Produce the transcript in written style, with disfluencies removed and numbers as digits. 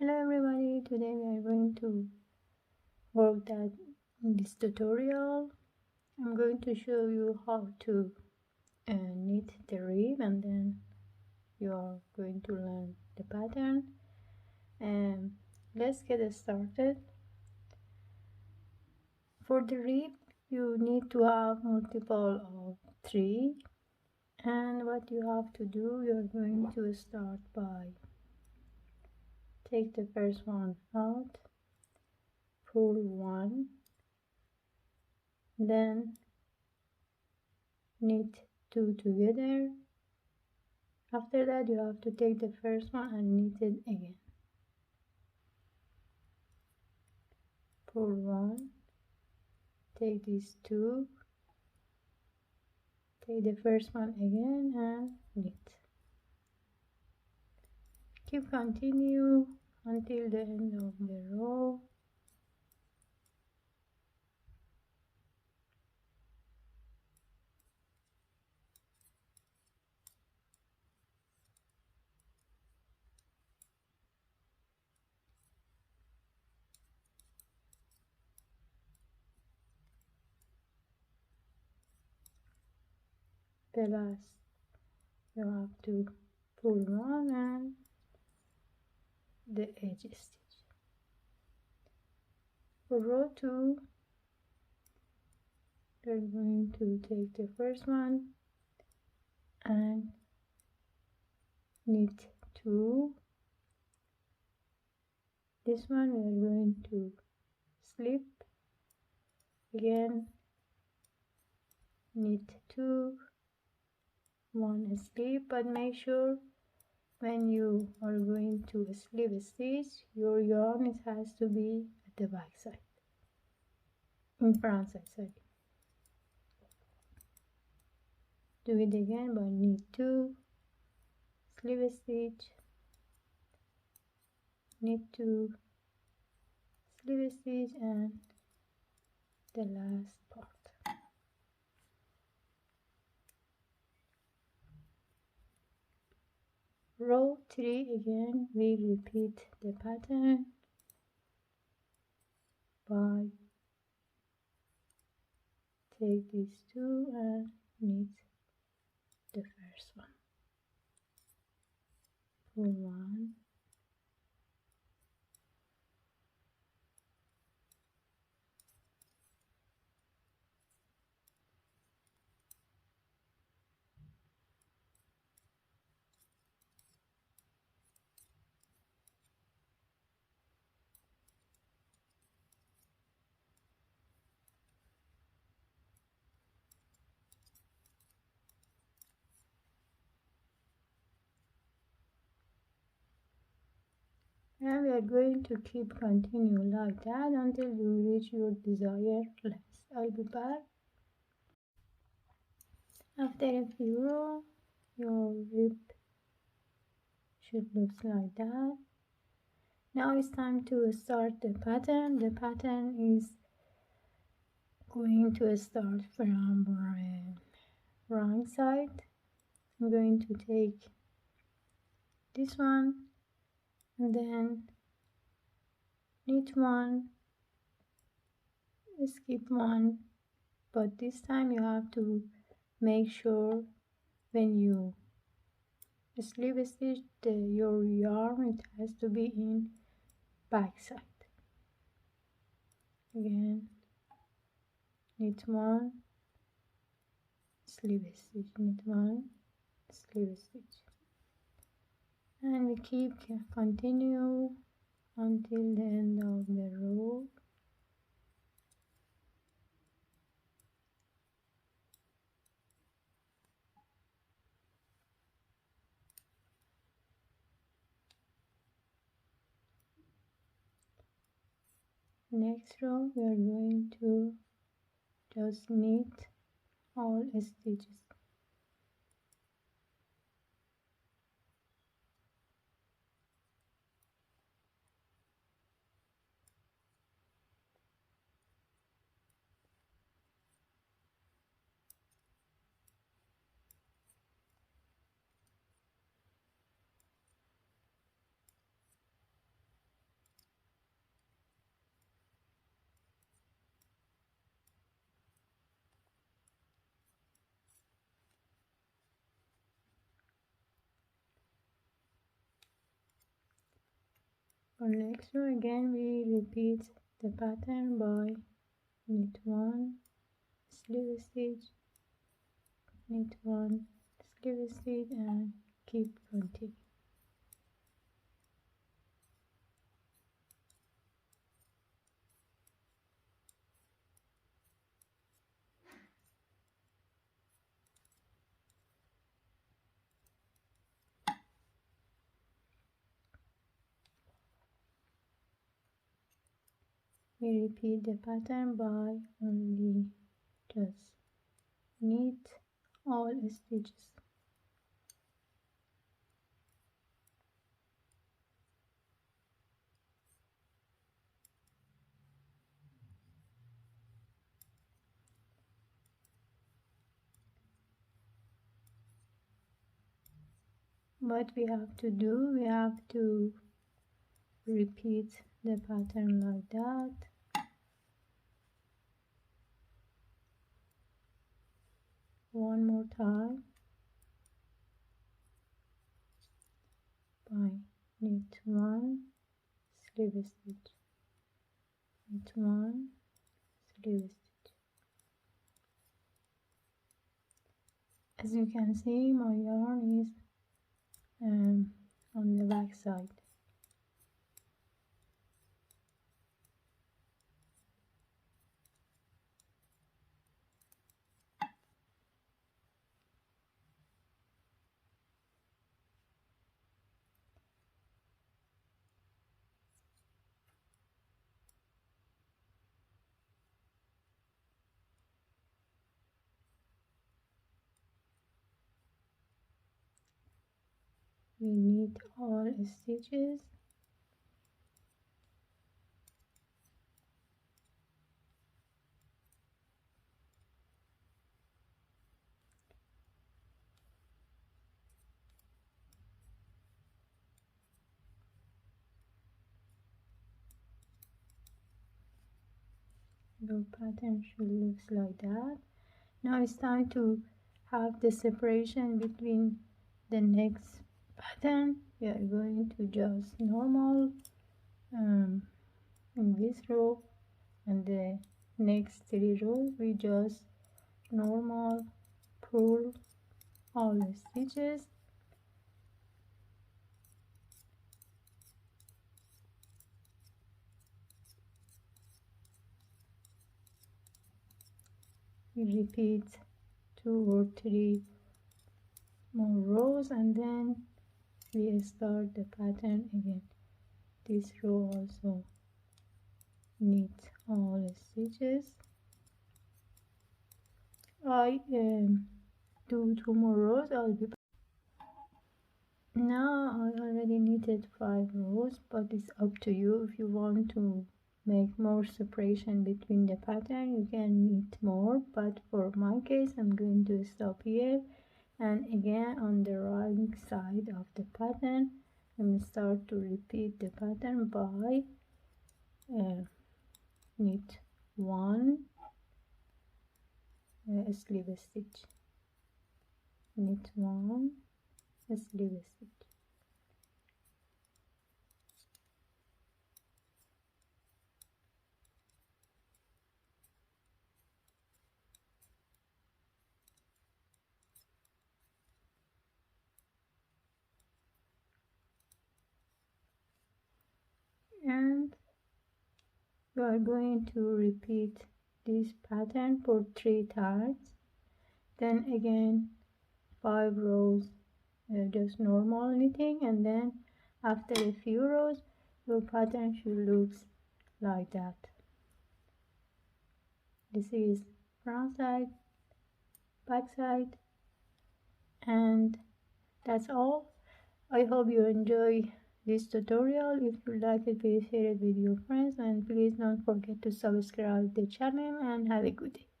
Hello everybody, today we are going to work that in this tutorial. I'm going to show you how to knit the rib, and then you are going to learn the pattern. And let's get started. For the rib you need to have multiple of 3, and what you have to do, you're going to start by take the first one out, pull 1, then knit 2 together. After that you have to take the first one and knit it again. Pull 1, take these 2, take the first one again and knit. Keep continue until the end of the row. The last you have to pull 1 and the edge stitch. For row 2 you're going to take the first one and knit 2. This one we are going to slip again, knit 2, 1 slip, but make sure when you are going to slip stitch your yarn, it has to be at the back side, in front side, sorry. Do it again, but knit 2, slip stitch, knit 2, slip stitch, and the last part. Row 3 again, we repeat the pattern by take these 2 and knit the first one. Pull 1, and we are going to keep continue like that until you reach your desired length. I'll be back. After a few rows, your rib should look like that. Now it's time to start the pattern. The pattern is going to start from wrong side. I'm going to take this one and then knit 1, skip 1, but this time you have to make sure when you slip stitch your yarn, it has to be in back side. Again, knit 1, slip stitch, knit 1, slip stitch, and we keep continue until the end of the row. Next row we are going to just knit all stitches. For next row again we repeat the pattern by knit 1, slip stitch, knit 1, slip stitch, and keep continuing. We repeat the pattern by only just knit all stitches. What we have to do, we have to repeat the pattern like that. One more time by knit 1, slip stitch, knit 1, slip stitch. As you can see, my yarn is on the back side. We knit all stitches. Your pattern should look like that. Now it's time to have the separation between the next pattern. We are going to just normal in this row, and the next 3 rows we just normal pull all the stitches. We repeat 2 or 3 more rows, and then we start the pattern again. This row also knit all the stitches. I do 2 more rows. I'll be now. I already knitted 5 rows, but it's up to you. If you want to make more separation between the pattern, you can knit more, but for my case I'm going to stop here. And again, on the right side of the pattern, I'm going to start to repeat the pattern by knit 1, slip stitch, knit 1, slip stitch. And we are going to repeat this pattern for 3 times. Then again 5 rows just normal knitting, and then after a few rows your pattern should look like that. This is front side, back side, and that's all. I hope you enjoy this tutorial. If you like it, please share it with your friends, and please don't forget to subscribe the channel, and have a good day.